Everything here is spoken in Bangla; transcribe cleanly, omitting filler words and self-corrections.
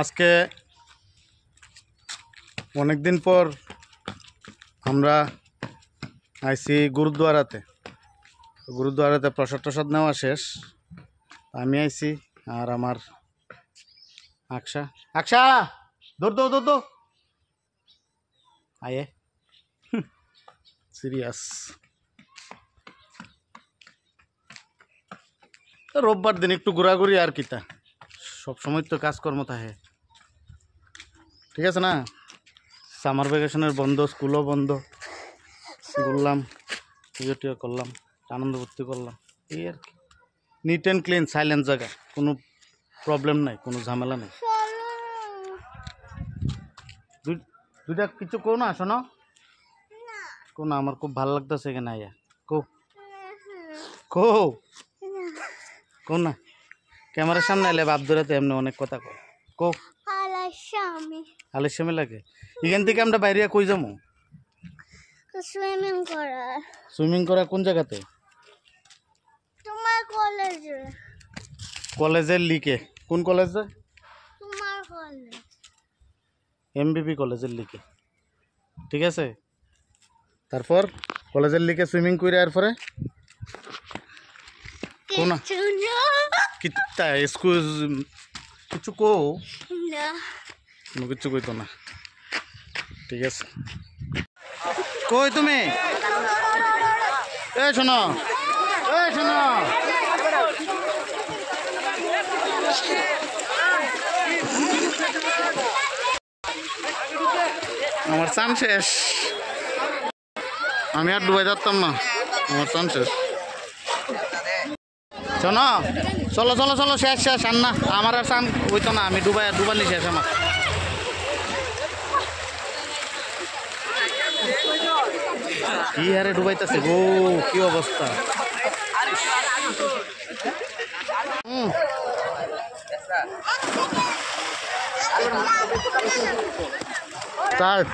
আজকে অনেক দিন পর আমরা আইছি গুরুদ্বারাতে প্রসাদ টসাদ নেওয়া শেষ। আমি আইছি আর আমার আকশা দৌড় দৌড় দৌড় দৌড় আয়ে সিরিয়াস। রোববার দিন একটু ঘোরাঘুরি আর কিতা, সব সময় তো কাজকর্ম থাকে, ঠিক আছে না? সামার ভ্যাকেশনের বন্ধ, স্কুলও বন্ধ, ঘুরলাম, পুজো টুজো করলাম, আনন্দ ফুর্তি করলাম, এই আর কি। নিট অ্যান্ড ক্লিন, সাইলেন্ট জায়গা, কোনো প্রবলেম নাই, কোনো ঝামেলা নেই। দুইটা কিছু কো না, শোনো কো না, আমার খুব ভালো লাগতেছে এখানে আইয়া। কো কো কো না, ক্যামেরার সামনে এলে বাপ ধরাতে এমনি অনেক কথা কো। কো আলস্যামি লাগে। এখান থেকে আমরা বাইরে কই যাবো? সুইমিং করা কোন জায়গাতে? তোমার কলেজে। কলেজের লিকে? কোন কলেজে? তোমার কলেজ। এমবিপি কলেজের লিকে, ঠিক আছে। তারপর কলেজের লিকে সুইমিং করে আর পরে কোন কিতা এক্সকিউজ কিছু কো না, কোনো কিছু কইতো না, ঠিক আছে। কই তুমি? এ শোনো, এ শোনো, আমার চান শেষ, আমি আর ডুবাই যাতাম না, আমার চান শেষ। শোনো, চলো চলো চলো, শেষ শেষ, আর না আমার আর চান হইতো না, আমি ডুবানি শেষ আমার। কি হারে ডুবাইতেছে গো, কি অবস্থা। স্টার্ট।